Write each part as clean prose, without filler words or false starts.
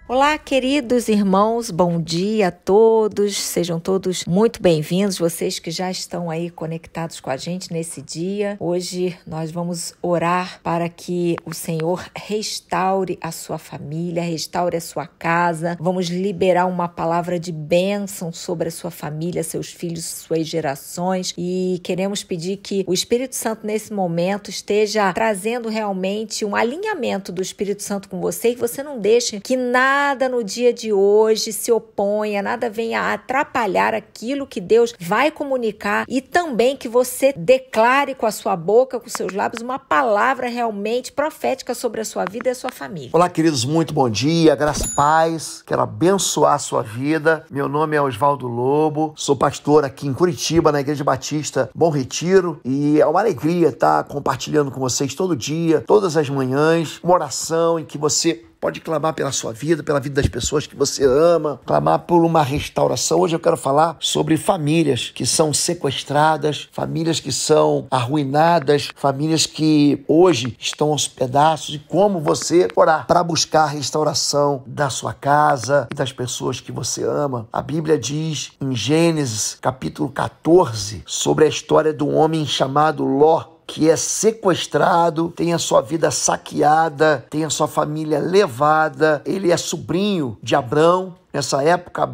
Olá, queridos irmãos, bom dia a todos, sejam todos muito bem-vindos, vocês que já estão aí conectados com a gente nesse dia. Hoje nós vamos orar para que o Senhor restaure a sua família, restaure a sua casa. Vamos liberar uma palavra de bênção sobre a sua família, seus filhos, suas gerações, e queremos pedir que o Espírito Santo nesse momento esteja trazendo realmente um alinhamento do Espírito Santo com você, e você não deixe que nada no dia de hoje se oponha, nada venha atrapalhar aquilo que Deus vai comunicar, e também que você declare com a sua boca, com os seus lábios, uma palavra realmente profética sobre a sua vida e a sua família. Olá, queridos, muito bom dia, graça e paz, quero abençoar a sua vida. Meu nome é Osvaldo Lobo, sou pastor aqui em Curitiba, na Igreja Batista Bom Retiro, e é uma alegria estar compartilhando com vocês todo dia, todas as manhãs, uma oração em que você pode clamar pela sua vida, pela vida das pessoas que você ama, clamar por uma restauração. Hoje eu quero falar sobre famílias que são sequestradas, famílias que são arruinadas, famílias que hoje estão aos pedaços, e como você orar para buscar a restauração da sua casa e das pessoas que você ama. A Bíblia diz em Gênesis capítulo 14 sobre a história de um homem chamado Ló, que é sequestrado, tem a sua vida saqueada, tem a sua família levada. Ele é sobrinho de Abrão. Nessa época,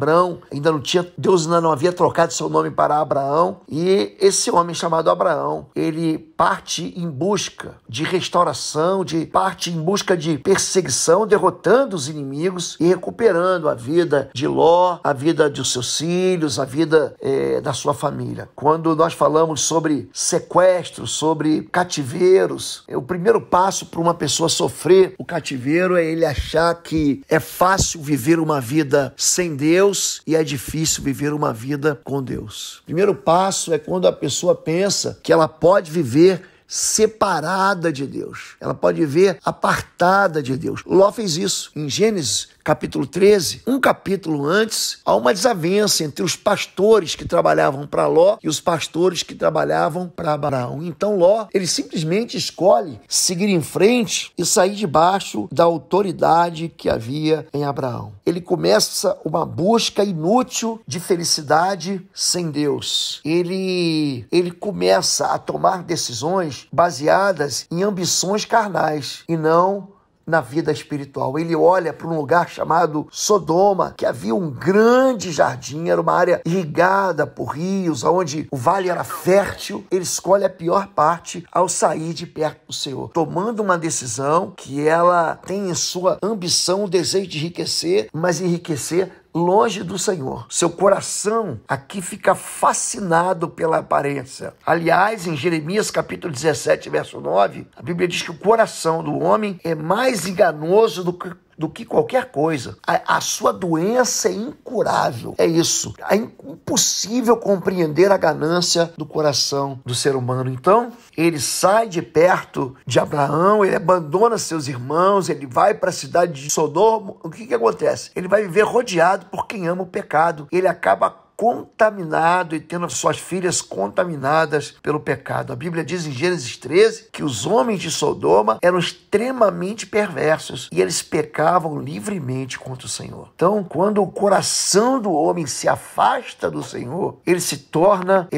Deus ainda não havia trocado seu nome para Abraão, e esse homem chamado Abraão, ele parte em busca de restauração, parte em busca de perseguição, derrotando os inimigos e recuperando a vida de Ló, a vida dos seus filhos, a vida da sua família. Quando nós falamos sobre sequestros, sobre cativeiros, o primeiro passo para uma pessoa sofrer o cativeiro é ele achar que é fácil viver uma vida sem Deus e é difícil viver uma vida com Deus. O primeiro passo é quando a pessoa pensa que ela pode viver separada de Deus. Ela pode viver apartada de Deus. Ló fez isso. Em Gênesis capítulo 13, um capítulo antes, há uma desavença entre os pastores que trabalhavam para Ló e os pastores que trabalhavam para Abraão. Então Ló, ele simplesmente escolhe seguir em frente e sair debaixo da autoridade que havia em Abraão. Ele começa uma busca inútil de felicidade sem Deus. Ele começa a tomar decisões baseadas em ambições carnais e não na vida espiritual. Ele olha para um lugar chamado Sodoma, que havia um grande jardim, era uma área irrigada por rios, onde o vale era fértil. Ele escolhe a pior parte ao sair de perto do Senhor, tomando uma decisão que ela tem em sua ambição o desejo de enriquecer, mas enriquecer longe do Senhor. Seu coração aqui fica fascinado pela aparência. Aliás, em Jeremias capítulo 17, verso 9, a Bíblia diz que o coração do homem é mais enganoso do que qualquer coisa. A sua doença é incurável. É isso. É impossível compreender a ganância do coração do ser humano. Então, ele sai de perto de Abraão, ele abandona seus irmãos, ele vai para a cidade de Sodoma. O que acontece? Ele vai viver rodeado por quem ama o pecado. Ele acaba contaminado e tendo suas filhas contaminadas pelo pecado. A Bíblia diz em Gênesis 13 que os homens de Sodoma eram extremamente perversos e eles pecavam livremente contra o Senhor. Então, quando o coração do homem se afasta do Senhor, ele se torna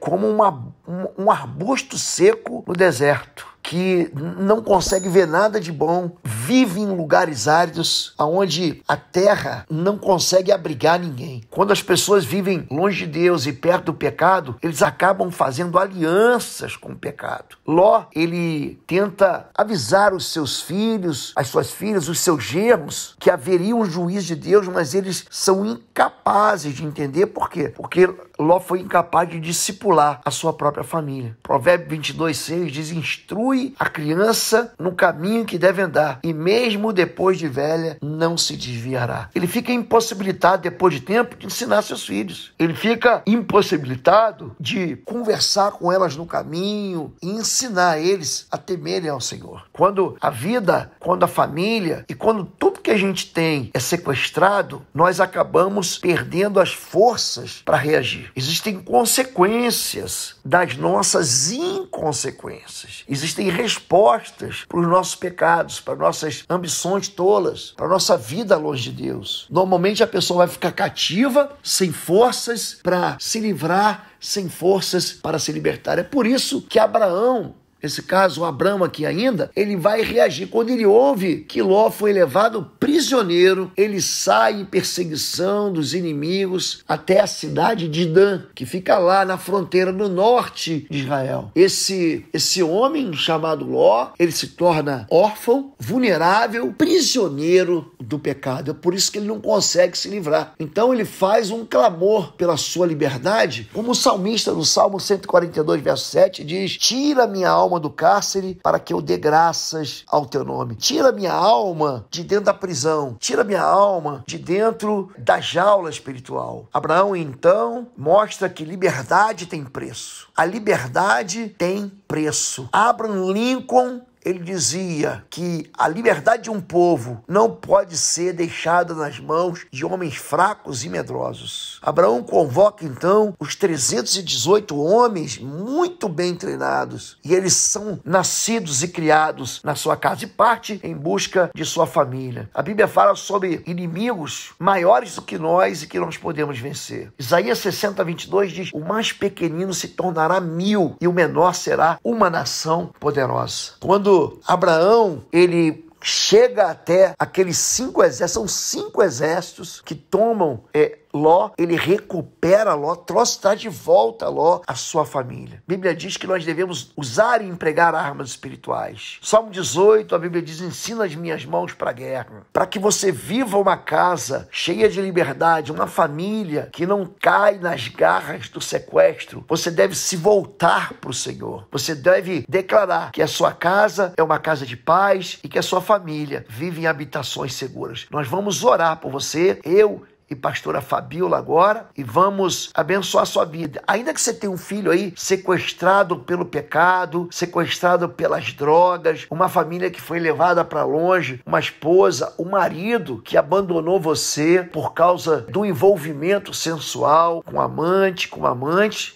como um arbusto seco no deserto, que não consegue ver nada de bom, vive em lugares áridos, onde a terra não consegue abrigar ninguém. Quando as pessoas vivem longe de Deus e perto do pecado, eles acabam fazendo alianças com o pecado. Ló, ele tenta avisar os seus filhos, as suas filhas, os seus genros, que haveria um juízo de Deus, mas eles são incapazes de entender. Por quê? Porque Ló foi incapaz de discipular a sua própria família. Provérbio 22:6 diz: instrui a criança no caminho que deve andar, e mesmo depois de velha não se desviará. Ele fica impossibilitado, depois de tempo, de ensinar seus filhos. Ele fica impossibilitado de conversar com elas no caminho e ensinar eles a temerem ao Senhor. Quando a vida, quando a família e quando tudo que a gente tem é sequestrado, nós acabamos perdendo as forças para reagir. Existem consequências das nossas inconsequências. Existem respostas para os nossos pecados, para nossas nossas ambições tolas, para nossa vida longe de Deus. Normalmente a pessoa vai ficar cativa, sem forças para se livrar, sem forças para se libertar. É por isso que Abraão, nesse caso, o Abrão aqui ainda, ele vai reagir. Quando ele ouve que Ló foi levado prisioneiro, ele sai em perseguição dos inimigos até a cidade de Dan, que fica lá na fronteira no norte de Israel. Esse homem chamado Ló, ele se torna órfão, vulnerável, prisioneiro do pecado. É por isso que ele não consegue se livrar. Então ele faz um clamor pela sua liberdade, como o salmista no Salmo 142, verso 7 diz: tira minha alma do cárcere para que eu dê graças ao teu nome. Tira minha alma de dentro da prisão. Tira minha alma de dentro da jaula espiritual. Abraão, então, mostra que liberdade tem preço. A liberdade tem preço. Abraham Lincoln, ele dizia que a liberdade de um povo não pode ser deixada nas mãos de homens fracos e medrosos. Abraão convoca, então, os 318 homens muito bem treinados, e eles são nascidos e criados na sua casa e parte em busca de sua família. A Bíblia fala sobre inimigos maiores do que nós e que nós podemos vencer. Isaías 60, 22 diz: o mais pequenino se tornará 1000 e o menor será uma nação poderosa. Quando Abraão, ele chega até aqueles 5 exércitos, são 5 exércitos que tomam Ló, ele recupera Ló, traz de volta Ló a sua família. A Bíblia diz que nós devemos usar e empregar armas espirituais. Salmo 18, a Bíblia diz: ensina as minhas mãos para a guerra. Para que você viva uma casa cheia de liberdade, uma família que não cai nas garras do sequestro, você deve se voltar para o Senhor. Você deve declarar que a sua casa é uma casa de paz e que a sua família vive em habitações seguras. Nós vamos orar por você, eu e pastora Fabiola agora, e vamos abençoar a sua vida. Ainda que você tenha um filho aí sequestrado pelo pecado, sequestrado pelas drogas, uma família que foi levada para longe, uma esposa, um marido que abandonou você por causa do envolvimento sensual com amante,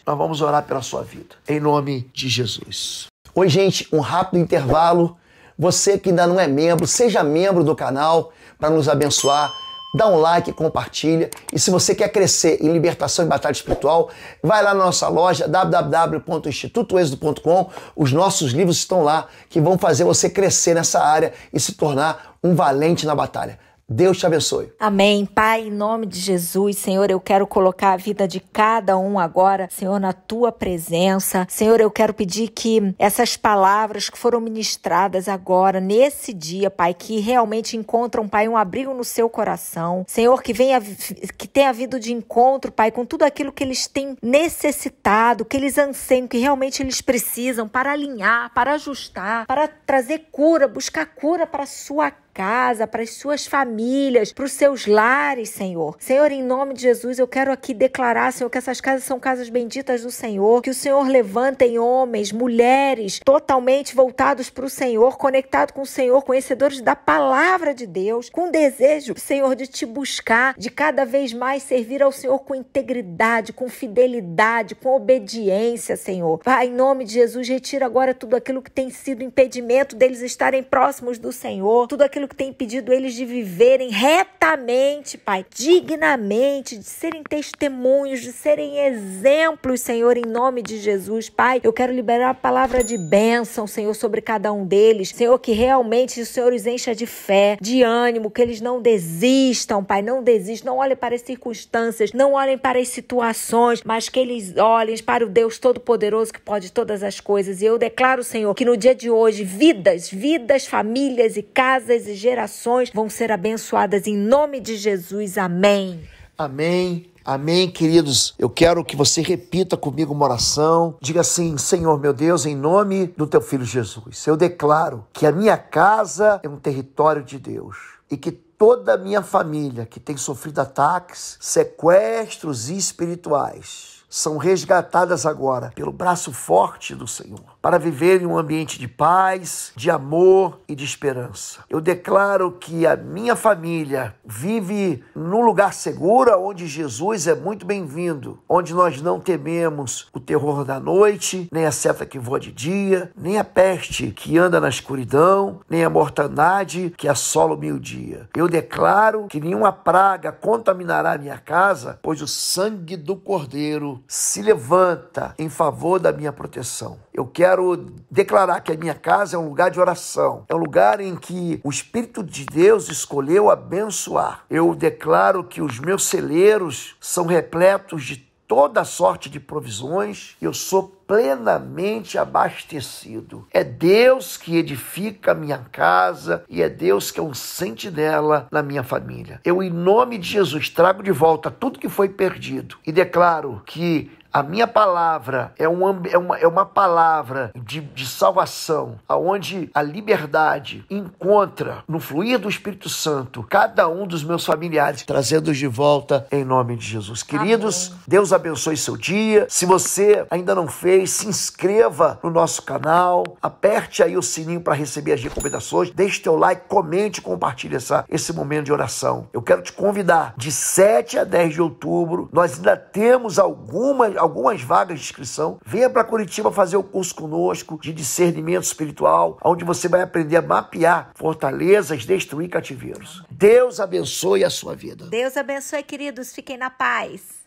nós vamos orar pela sua vida, em nome de Jesus. Oi, gente, um rápido intervalo. Você que ainda não é membro, seja membro do canal para nos abençoar. Dá um like, compartilha. E se você quer crescer em libertação e batalha espiritual, vai lá na nossa loja www.institutoexodo.com. Os nossos livros estão lá que vão fazer você crescer nessa área e se tornar um valente na batalha. Deus te abençoe. Amém. Pai, em nome de Jesus, Senhor, eu quero colocar a vida de cada um agora, Senhor, na tua presença. Senhor, eu quero pedir que essas palavras que foram ministradas agora, nesse dia, Pai, que realmente encontram, Pai, um abrigo no seu coração. Senhor, que tenha vindo de encontro, Pai, com tudo aquilo que eles têm necessitado, que eles anseiam, que realmente eles precisam para alinhar, para ajustar, para trazer cura, buscar cura para a sua casa, para as suas famílias, para os seus lares, Senhor. Senhor, em nome de Jesus, eu quero aqui declarar, Senhor, que essas casas são casas benditas do Senhor, que o Senhor levanta em homens, mulheres, totalmente voltados para o Senhor, conectados com o Senhor, conhecedores da palavra de Deus, com desejo, Senhor, de te buscar, de cada vez mais servir ao Senhor com integridade, com fidelidade, com obediência, Senhor. Pai, em nome de Jesus, retira agora tudo aquilo que tem sido impedimento deles estarem próximos do Senhor, tudo aquilo que tem impedido eles de viverem retamente, Pai, dignamente, de serem testemunhos, de serem exemplos, Senhor, em nome de Jesus. Pai, eu quero liberar a palavra de bênção, Senhor, sobre cada um deles. Senhor, que realmente o Senhor os encha de fé, de ânimo, que eles não desistam, Pai, não desistam, não olhem para as circunstâncias, não olhem para as situações, mas que eles olhem para o Deus Todo-Poderoso que pode todas as coisas. E eu declaro, Senhor, que no dia de hoje, vidas, famílias e casas e gerações vão ser abençoadas em nome de Jesus. Amém. Amém. Amém, queridos. Eu quero que você repita comigo uma oração. Diga assim: Senhor, meu Deus, em nome do teu Filho Jesus, eu declaro que a minha casa é um território de Deus e que toda a minha família que tem sofrido ataques, sequestros espirituais são resgatadas agora pelo braço forte do Senhor. para viver em um ambiente de paz, de amor e de esperança. Eu declaro que a minha família vive num lugar seguro, onde Jesus é muito bem-vindo, onde nós não tememos o terror da noite, nem a seta que voa de dia, nem a peste que anda na escuridão, nem a mortandade que assola o meio-dia. Eu declaro que nenhuma praga contaminará a minha casa, pois o sangue do Cordeiro se levanta em favor da minha proteção. Eu quero declarar que a minha casa é um lugar de oração, é um lugar em que o Espírito de Deus escolheu abençoar. Eu declaro que os meus celeiros são repletos de toda sorte de provisões, eu sou plenamente abastecido. É Deus que edifica a minha casa e é Deus que é um sentinela na minha família. Eu, em nome de Jesus, trago de volta tudo que foi perdido e declaro que a minha palavra é uma palavra de salvação, onde a liberdade encontra no fluir do Espírito Santo cada um dos meus familiares, trazendo-os de volta em nome de Jesus. Queridos, amém. Deus abençoe seu dia. Se você ainda não fez, se inscreva no nosso canal, aperte aí o sininho para receber as recomendações, deixe teu like, comente e compartilhe esse momento de oração. Eu quero te convidar, de 7 a 10 de outubro, nós ainda temos algumas vagas de inscrição. Venha para Curitiba fazer o curso conosco de discernimento espiritual, onde você vai aprender a mapear fortalezas, destruir cativeiros. Deus abençoe a sua vida. Deus abençoe, queridos. Fiquem na paz.